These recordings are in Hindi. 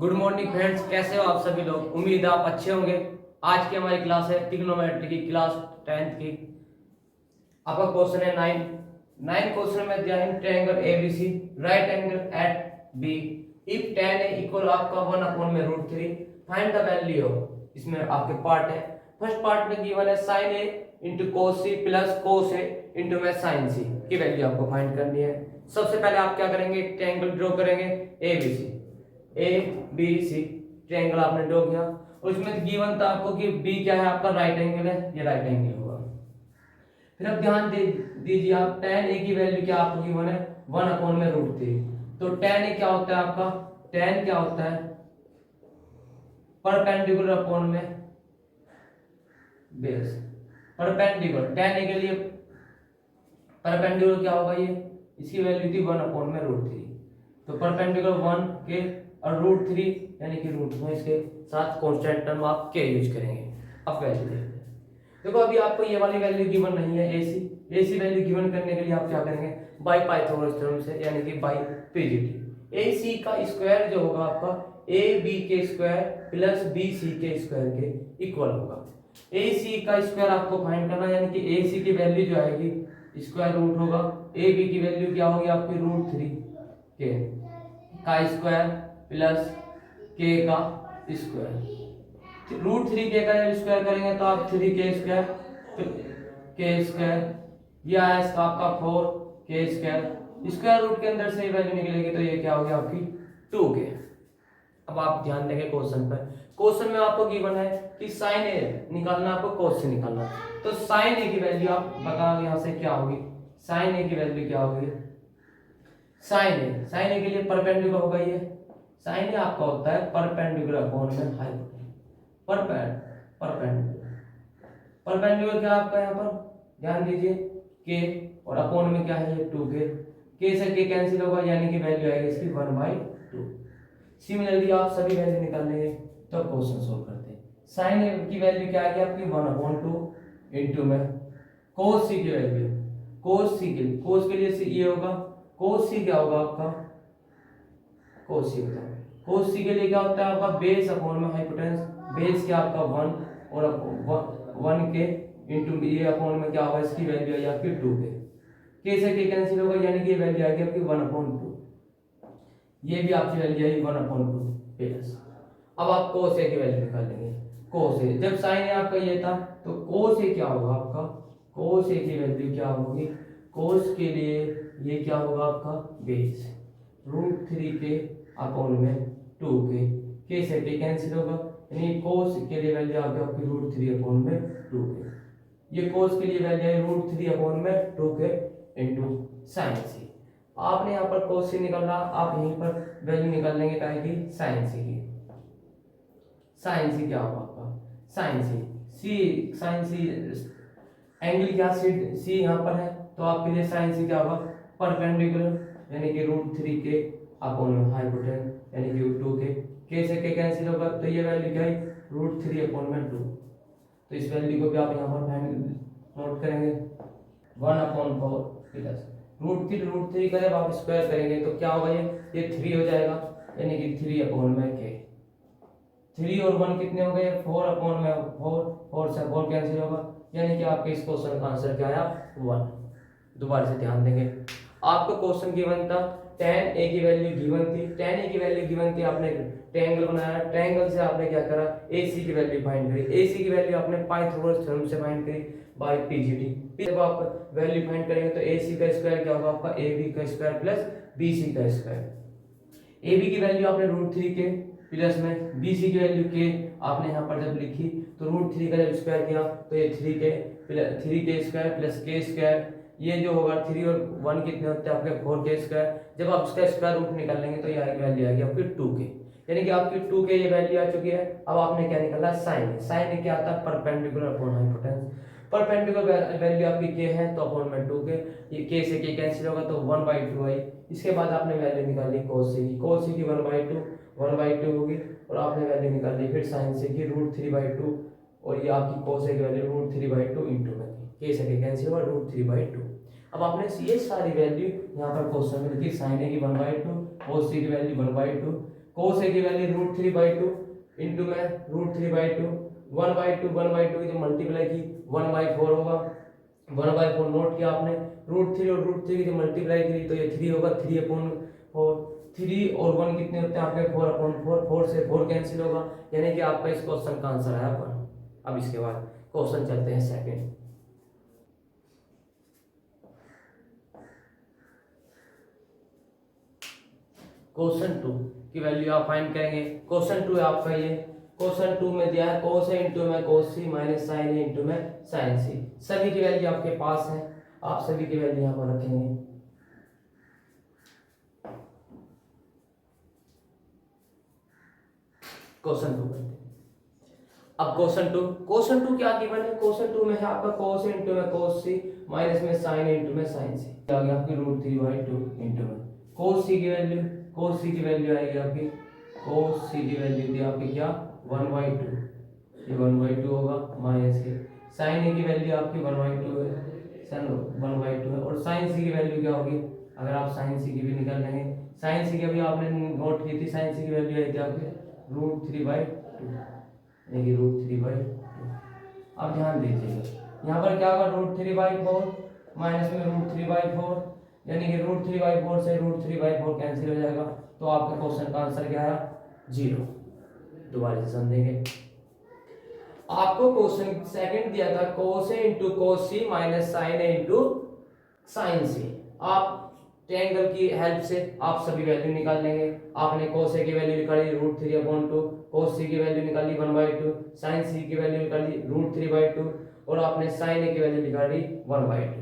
गुड मॉर्निंग फ्रेंड्स, कैसे हो आप सभी लोग। उम्मीद है आप अच्छे होंगे। आज की हमारी क्लास है ट्रिग्नोमेट्री की, क्लास 10th की। आपका क्वेश्चन है 9 क्वेश्चन में दिया है triangle ABC right angle at B if tan A equal आपका 1/√3 फाइंड द वैल्यू ऑफ। इसमें आपके पार्ट है। फर्स्ट पार्ट में गिवन है sin a into cos c plus cos a into में sin c की वैल्यू आपको फाइंड करनी है। सबसे पहले आप क्या करेंगे, ट्रायंगल ड्रॉ करेंगे ABC. A B C triangle आपने ड्रॉ किया। उसमें गिवन था आपको कि बी क्या है, आपका राइट एंगल है, ये राइट एंगल होगा। फिर अब ध्यान दीजिए आप, tan a की वैल्यू क्या आपको गिवन है 1/√3। तो tan a क्या होता है आपका, tan क्या होता है परपेंडिकुलर अपॉन में बेस। परपेंडिकुलर tan a के लिए परपेंडिकुलर क्या होगा, ये इसकी वैल्यू थी 1/√3। तो परपेंडिकुलर 1 के और √3 यानी कि √2 इसके साथ कांस्टेंट टर्म आप के यूज करेंगे। अब वैल्यू देखते हैं। देखो अभी आपको ये वाली वैल्यू गिवन नहीं है, एसी वैल्यू गिवन करने के लिए आप क्या करेंगे, बाय पाइथागोरस थ्योरम से यानी कि बाय पीजीटी। एसी का स्क्वायर जो होगा आपका ए बी के स्क्वायर प्लस बी सी के स्क्वायर के इक्वल होगा। एसी का स्क्वायर आपको फाइंड करना है, यानी कि एसी की वैल्यू जो आएगी स्क्वायर रूट होगा, ए बी की वैल्यू क्या होगी आपकी √3 के का स्क्वायर प्लस के का स्क्वायर। √3 के का जब स्क्वायर करेंगे तो आप 3 के स्क्वायर ये आया इसका आपका 4 के स्क्वायर रूट के अंदर से वैल्यू निकलेगी तो ये क्या होगी आपकी 2 के। अब आप ध्यान देंगे क्वेश्चन पर। क्वेश्चन में आपको गिवन है कि sin a निकालना, आपको cos से निकालना। तो sin a की वैल्यू आप बताओ यहाँ से क्या होगी, sin a की वैल्यू क्या होगी, sin a के लिए परपेंडिकुलर होगा, ये sin a आपका होता है परपेंडिकुलर अपॉन में हाइपोटेन्यूज। परपेंडिकुलर क्या आपका यहाँ पर ध्यान दीजिए के और अपॉन में क्या है 2 के से के कैंसिल होगा यानी कि वैल्यू आएगी इसकी 1/2। सिमिलरली आप सभी वैल्यू निकाल लेंगे तो क्वेश्चन सोल्व करते हैं। sin a की वैल्यू क्या आएगी आपकी 1/2 इंटू में cos c की वैल्यू, cos के लिए ये होगा, cos c क्या होगा आपका, cos c के लिए क्या होता है आपका बेस अपॉन में हाइपोटेन्यूज। बेस क्या आपका 1 और 1 के इंटू ये अपॉन में क्या होगा, इसकी वैल्यू आई आपकी 2 के से के कैंसिल होगा यानी कि ये वैल्यू आएगी आपकी 1/2। ये भी आपकी वैल्यू आई 1/2 प्लस। अब आप cos a की वैल्यू निकाल लेंगे। cos a जब sin a आपका ये था तो cos a क्या होगा आपका, cos a की वैल्यू क्या होगी, cos के लिए ये क्या होगा आपका बेस √3 के अपॉन में 2 के से के कैंसिल होगा यानी cos के लिए वैल्यू आ गई आपकी √3 अपॉन में 2 के। ये cos के लिए वैल्यू है √3 अपॉन में 2 के इंटू sin c। आपने यहाँ पर cos c निकालना, आप यहीं पर वैल्यू निकाल लेंगे क्या की sin c की। sin c क्या होगा आपका, sin c एंगल क्या c यहाँ पर है तो आपके लिए sin c क्या होगा परपेंडिकुलर यानी कि √3 के अपॉन में हाइपोटेन्यूज यानी कि 2 के से के कैंसिल होगा तो ये वैल्यू क्या है √3 अपॉन में 2। तो इस वैल्यू को भी आप यहाँ पर नोट करेंगे 1/4 प्लस √3 का जब आप स्क्वायर करेंगे तो क्या होगा, ये 3 हो जाएगा यानी कि 3 अपॉन में के। 3 और 1 कितने हो गए 4 अपॉन में 4 से 4 कैंसिल होगा यानी कि आपके इस क्वेश्चन का आंसर क्या आया 1। दोबारा से ध्यान देंगे, आपको क्वेश्चन गिवन था tan a की वैल्यू गिवन थी, tan a की वैल्यू गिवन थी, आपने ट्रायंगल बनाया, ट्रायंगल से आपने क्या करा ac की वैल्यू फाइंड करी, ac की वैल्यू आपने पाइथागोरस थ्योरम से फाइंड करी बाय पीजीटी। जब आप वैल्यू फाइंड करेंगे तो ac का स्क्वायर क्या होगा आपका ab का स्क्वायर प्लस bc का स्क्वायर। ab की वैल्यू आपने √3 के प्लस में bc की वैल्यू के आपने यहाँ पर जब लिखी तो √3 का जब स्क्वायर किया तो ये 3 के स्क्वायर प्लस के स्क्वायर, ये जो होगा 3 और 1 कितने होते हैं आपके 4 के स्क्वायर। जब आप इसका स्क्वायर रूट निकाल लेंगे तो ये वैल्यू आएगी आपकी 2 के यानी कि आपकी 2 के ये वैल्यू आ चुकी है। अब आपने क्या निकाला sin क्या आता है perpendicular upon hypotenuse. Perpendicular value आपकी के है तो अपॉन में 2 के, ये के से के कैंसिल होगा तो 1/2 आई। इसके बाद आपने वैल्यू निकाली cos c की 1/2 होगी और आपने वैल्यू निकाल ली फिर sin c की √3/2 और ये आपकी cos a की वैल्यू √3/2 इंटू में के से के कैंसिल होगा √3/2। अब आपने ये सारी वैल्यू यहाँ पर क्वेश्चन में लिखी sin a की 1/2, cos c की वैल्यू 1/2, कोस ए की वैल्यू √3/2 इंटू में √3/2 1/2 की जो मल्टीप्लाई की 1/4 होगा 1/4 नोट किया आपने √3 और √3 की जो मल्टीप्लाई की तो ये 3 होगा 3/4 3 और 1 कितने होते हैं आपके 4/4 4 से 4 कैंसिल होगा यानी कि आपका इस क्वेश्चन का आंसर आया 1। अब इसके बाद क्वेश्चन चलते हैं सेकंड। क्वेश्चन 2 की वैल्यू आप फाइंड करेंगे। क्वेश्चन 2 है आपका ये। क्वेश्चन 2 में दिया है cos a इंटू में cos c minus sin a into में sin c। सभी की वैल्यू आपके पास है, आप सभी की वैल्यू यहाँ पर रखेंगे। क्वेश्चन 2 करते हैं। अब क्वेश्चन 2 क्या गिवन है? क्वेश्चन 2 में है आपका cos a इंटू में cos c माइनस में sin a इंटू में sin c। क्या आ गया आपकी √3/2 इंटू में cos c की वैल्यू आएगी आपकी cos c की वैल्यू थी आपकी क्या 1/2 ये 1/2 होगा माइनस के sin a की वैल्यू आपकी 1/2 है sin 1/2 है और sin c की वैल्यू क्या होगी? अगर आप sin c की भी निकाल लेंगे sin c की अभी आपने नोट की थी sin c की वैल्यू आई थी आपकी √3/2 यानी कि √3/2। अब ध्यान दीजिएगा यहाँ पर क्या होगा √3/4 माइनस में √3/4 यानी कि √3/4 से √3/4 कैंसिल हो जाएगा तो आपका क्वेश्चन का आंसर क्या है 0। दोबारा से समझेंगे। आपको क्वेश्चन सेकंड दिया था cos a into cos c minus sin a into sin c। आप ट्रायंगल की हेल्प से आप सभी वैल्यू निकाल लेंगे। आपने cos a की वैल्यू निकाली √3/2 cos c की वैल्यू निकाली 1/2 sin c की वैल्यू निकाली √3/2 और आपने sin a की वैल्यू निकाली 1/2।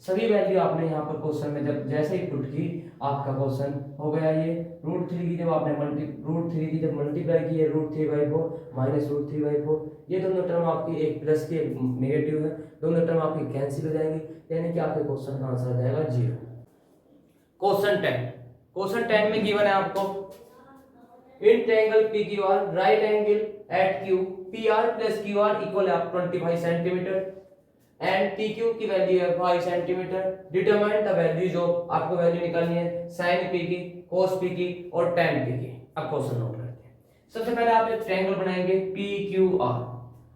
सभी वैल्यू आपने यहाँ पर क्वेश्चन में जब जैसे ही पुट की आपका क्वेश्चन हो गया ये √3 की जब आपने √3 की जब मल्टीप्लाई की है √3/4 माइनस √3/4 ये दोनों टर्म आपकी एक प्लस की नेगेटिव है दोनों टर्म आपकी कैंसिल हो जाएंगी यानी कि आपके क्वेश्चन का आंसर आ जाएगा 0। क्वेश्चन 10 में गिवन है आपको in triangle PQR right angle at Q PR plus QR equal है आप 25 सेंटीमीटर एंड PQ की वैल्यू है 5 centimetre. Determine the values of आपको वैल्यू निकालनी है sin P की cos P की और tan P की। अब क्वेश्चन नोट करते हैं। सबसे पहले आप एक ट्रायंगल बनाएंगे PQR।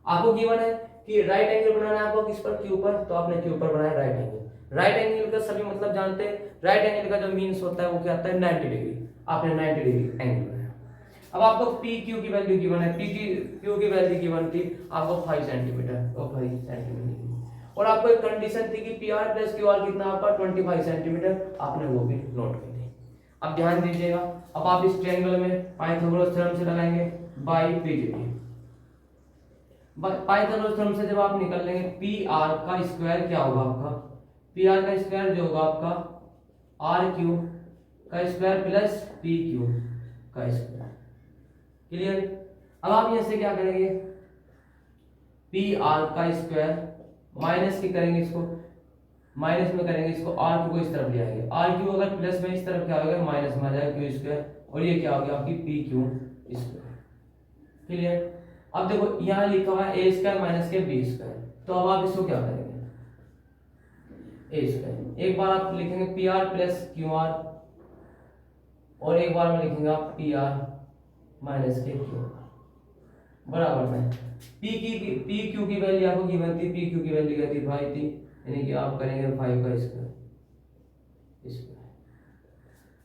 आपको गिवन है कि राइट एंगल बनाना है आपको किस पर Q पर तो आपने Q पर बनाया राइट एंगल। राइट एंगल का सभी मतलब जानते हैं राइट एंगल का जो मीन्स होता है वो क्या आता है 90 डिग्री। आपने 90 डिग्री एंगल बनाया। अब आपको PQ की वैल्यू गिवन है PQ की वैल्यू गिवन थी आपको 5 सेंटीमीटर तो 5 सेंटीमीटर और आपको एक कंडीशन थी कि PR प्लस QR कितना आपका 25 सेंटीमीटर आपने वो भी नोट कर दी। अब ध्यान दीजिएगा अब आप इस ट्रायंगल में पाइथागोरस थ्योरम से लगाएंगे बाय PGT। पाइथागोरस थ्योरम से जब आप निकल लेंगे PR का स्क्वायर क्या होगा आपका PR का स्क्वायर जो होगा आपका RQ का स्क्वायर प्लस PQ का स्क्वायर। क्लियर? अब आप यहां से क्या करेंगे PR का स्क्वायर माइनस की करेंगे इसको माइनस में करेंगे इसको RQ को इस तरफ ले आएंगे RQ अगर प्लस में इस तरफ क्या होगा माइनस में आ जाएगा Q स्क्वायर और ये क्या हो गया आपकी PQ स्क्वायर। क्लियर? अब देखो यहाँ लिखा हुआ है A स्क्वायर माइनस के B स्क्वायर तो अब आप इसको क्या करेंगे A स्क्वायर एक बार आप लिखेंगे PR प्लस QR और एक बार में लिखेंगे आप PR माइनस के QR बराबर में PQ की वैल्यू आपको गिवन थी PQ की वैल्यू क्या थी 5 थी यानी कि आप करेंगे 5 का स्क्वायर।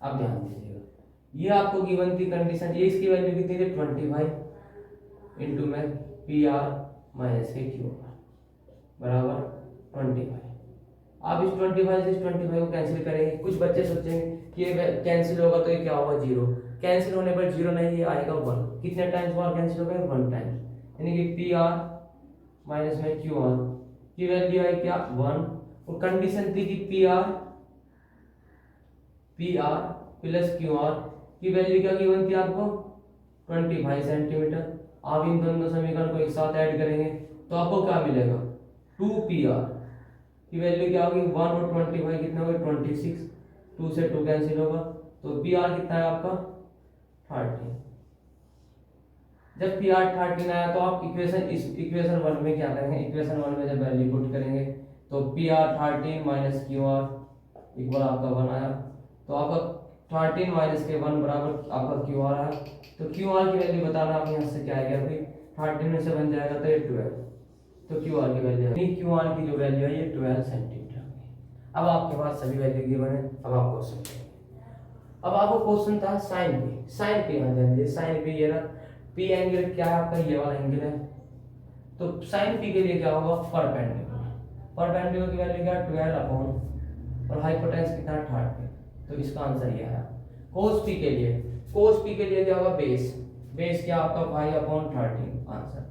अब ध्यान दीजिएगा ये आपको गिवन थी कंडीशन ये इसकी वैल्यू कितनी थी 25 इंटू में PR माइनस के QR बराबर 25। आप इस 25 से इस 25 को कैंसिल करेंगे। कुछ बच्चे सोचेंगे कि ये कैंसिल होगा तो ये क्या होगा 0। कैंसिल होने पर 0 नहीं ये आएगा 1। कितने टाइम्स बार कैंसिल होगा 1 टाइम यानी कि PR माइनस में QR की वैल्यू आई क्या 1 और कंडीशन थी कि PR प्लस QR की वैल्यू क्या गिवन थी आपको 25 सेंटीमीटर। आप इन दोनों समीकरण को एक साथ ऐड करेंगे तो आपको क्या मिलेगा 2PR की वैल्यू क्या होगी 1 और 25 कितना होगा 26 2 से 2 कैंसिल होगा तो PR कितना है आपका 30। जब PR 30 आया तो आप इक्वेशन 1 में क्या करेंगे इक्वेशन 1 में जब वैल्यू पुट करेंगे तो PR 30 माइनस QR इक्वल आपका 1 आया तो आपका 13 माइनस के 1 बराबर आपका क्यू आर है। तो क्यू आर की वैल्यू बताना, आप यहाँ से क्या आएगा भाई 13 में से बन जाएगा तो ये 12, तो क्यू आर की वैल्यू है, क्यू आर की जो वैल्यू है ये 12 सेंटीमीटर। अब आपके पास सभी वैल्यू गिवन है। अब आप क्वेश्चन करेंगे। अब आपको क्वेश्चन था साइन पी, साइन पी यहाँ ध्यान दीजिए, साइन पी ये रहा, पी एंगल क्या है आपका, ये वाला एंगल है। तो साइन पी के लिए क्या होगा, परपेंडिकुलर, परपेंडिकुलर की वैल्यू क्या 12 अपॉन, और हाइपोटेन्यूस कितना 30, तो इसका आंसर ये है। कोस पी के लिए, कोस पी के लिए क्या होगा बेस, बेस क्या आपका 5 अपॉन 30 आंसर।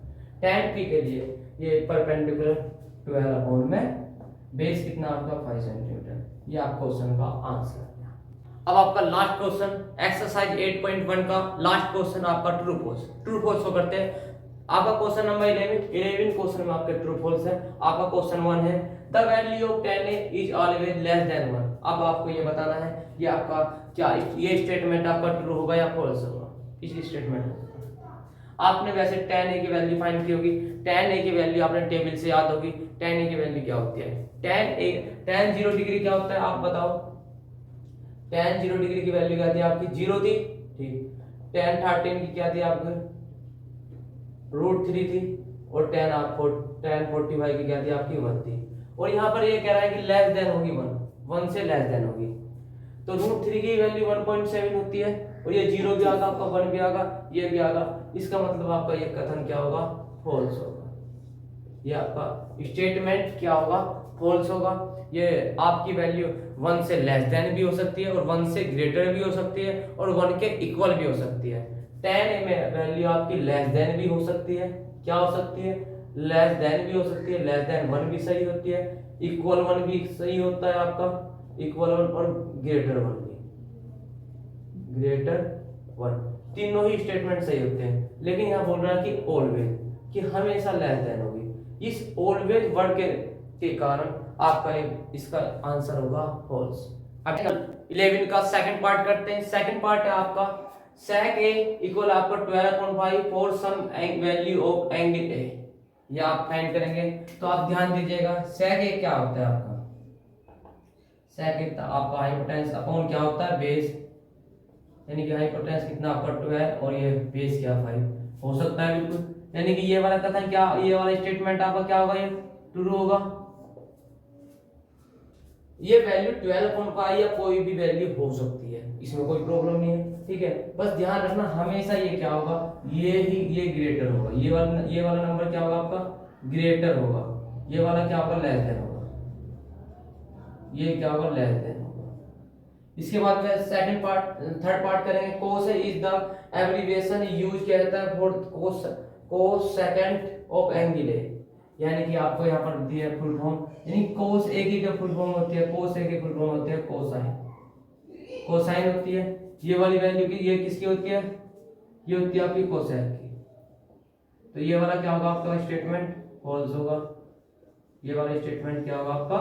tan पी के लिए ये परपेंडिकुलर 12 अपॉन में बेस कितना आपका 5 सेंटीमीटर, ये आप क्वेश्चन का आंसर है। अब आपका लास्ट क्वेश्चन एक्सरसाइज 8.1 का लास्ट क्वेश्चन आपका ट्रू फॉल्स, ट्रू फॉल्स को करते हैं। आपका क्वेश्चन नंबर 11 क्वेश्चन में आपके ट्रू फॉल्स है। आपका क्वेश्चन 1 है the value of tan a is always less than 1। अब आपको ये बताना है ये आपका क्या, ये स्टेटमेंट आपका ट्रू होगा या फॉल्स होगा, इस स्टेटमेंट में आपने वैसे tan a की वैल्यू फाइंड की होगी, tan a की वैल्यू आपने टेबल से याद होगी, tan a की वैल्यू क्या होती है, tan 0 डिग्री क्या होता है आप बताओ, tan 0 डिग्री की वैल्यू क्या थी आपकी 0 थी, ठीक। tan 13 की क्या थी आपकी √3 थी, और tan 45 की क्या थी आपकी 1 थी। और यहाँ पर ये कह रहा है कि लेस देन होगी 1 से लेस देन होगी, तो √3 की वैल्यू 1.7 होती है, और ये 0 भी आगा आपका 1 भी आगा ये भी आगा, इसका मतलब आपका ये कथन क्या होगा फॉल्स होगा, ये आपका स्टेटमेंट क्या होगा फॉल्स होगा। ये आपकी वैल्यू 1 से लेस देन भी हो सकती है, और 1 से ग्रेटर भी हो सकती है, और 1 के इक्वल भी हो सकती है। tan a में वैल्यू आपकी लेस देन भी हो सकती है, क्या हो सकती है लेस देन भी हो सकती है, लेस देन 1 भी सही होती है, इक्वल 1 भी सही होता है आपका, इक्वल 1 और ग्रेटर 1 भी, ग्रेटर 1 तीनों ही स्टेटमेंट सही होते हैं। लेकिन यहाँ बोल रहा है कि ऑलवेज, कि हमेशा लेस देन होगी, इस ऑलवेज वर्ड के कारण आपका इसका आंसर होगा फॉल्स। अब 11 का सेकंड पार्ट करते हैं। सेकंड पार्ट है आपका sec a इक्वल आपका 12.5 for some value of angle a, ये आप फाइंड करेंगे। तो आप ध्यान दीजिएगा sec a क्या होता है आपका, sec a आपका हाइपोटेन्यूस अपॉन क्या होता है बेस, यानी कि हाइपोटेन्यूस कितना आपका 12 और ये बेस क्या 5 हो सकता है बिल्कुल, यानी कि ये वाला कथन क्या, ये वाला स्टेटमेंट आपका क्या होगा, ये ट्रू होगा। ये वैल्यू 12.5 या कोई भी वैल्यू हो सकती है, इसमें कोई प्रॉब्लम नहीं है, ठीक है। बस ध्यान रखना हमेशा ये क्या होगा, ये ग्रेटर होगा, ये वाला नंबर क्या होगा आपका ग्रेटर होगा, ये वाला क्या होगा लेस देन होगा, ये क्या होगा लेस देन होगा। इसके बाद में सेकंड पार्ट थर्ड पार्ट करेंगे। कोस इज द एब्रिविएशन यूज किया जाता है for cos second of angle A, यानी कि आपको यहाँ पर दिया है फुल फॉर्म, यानी कोस ए की जो फुल फॉर्म होती है, कोस ए की फुल फॉर्म होती है कोसाइन, कोसाइन होती है। ये वाली वैल्यू की ये किसकी होती है, ये होती है आपकी कोसेक की। तो ये वाला क्या होगा आपका स्टेटमेंट फॉल्स होगा, ये वाला स्टेटमेंट क्या होगा आपका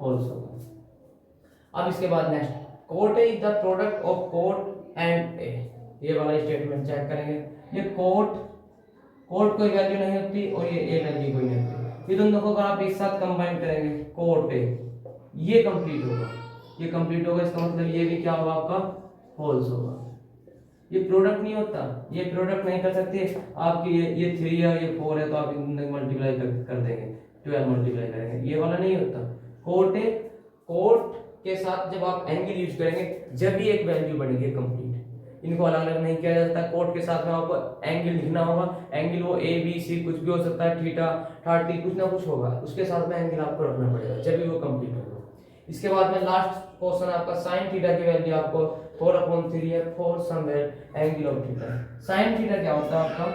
फॉल्स होगा। अब इसके बाद next quote is the product of quote and a, ये वाला स्टेटमेंट चेक करेंगे। ये कोट कोई वैल्यू नहीं होती और ये ए वैल्यू कोई नहीं होती, ये दोनों को अगर आप एक साथ कंबाइन करेंगे कोट ए, ये कंप्लीट होगा, ये कंप्लीट होगा, इसका मतलब ये भी क्या होगा आपका फॉल्स होगा। ये प्रोडक्ट नहीं होता, ये प्रोडक्ट नहीं कर सकते आपकी, ये 3 है ये 4 है तो आप इनको मल्टीप्लाई कर देंगे, 12 मल्टीप्लाई करेंगे, ये वाला नहीं होता। कोट ए, कोट के साथ जब आप एंगल यूज करेंगे जब भी एक वैल्यू बनेगी कंप्लीट, इनको अलग अलग नहीं किया जाता। कोट के साथ में आपको एंगल लिखना होगा, एंगल वो ए बी सी कुछ भी हो सकता है, थीटा 30 कुछ ना कुछ होगा, उसके साथ में एंगल आपको रखना पड़ेगा जब भी वो कंप्लीट होगा। इसके बाद में लास्ट क्वेश्चन आपका sin थीटा की वैल्यू आपको 4/3 है for some angle of theta. sin theta क्या होता है आपका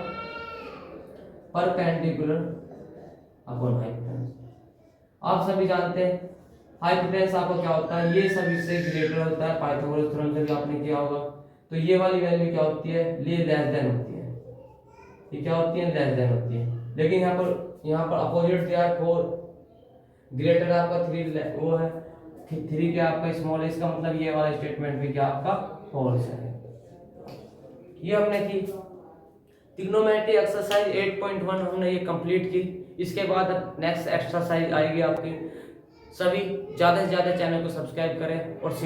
परपेंडिकुलर अपॉन हाइपोटेन्यूस, आप सभी जानते हैं हाइपोटेन्यूस आपको क्या होता है, ये सब इससे ग्रेटर होता है, पाइथागोरस थ्योरम से भी आपने किया होगा। तो ये वाली वैल्यू क्या होती है, ये लेस देन होती है, ये क्या होती है लेस देन होती है। लेकिन यहाँ पर अपोजिट दिया है 4, ग्रेटर आपका 3 वो है 3 क्या आपका स्मॉल है, इसका मतलब ये वाला स्टेटमेंट भी क्या आपका फॉल्स है। ये हमने की ट्रिग्नोमेट्री एक्सरसाइज 8.1 हमने ये कंप्लीट की। इसके बाद नेक्स्ट एक्सरसाइज आएगी आपकी। सभी ज़्यादा से ज़्यादा चैनल को सब्सक्राइब करें और शेयर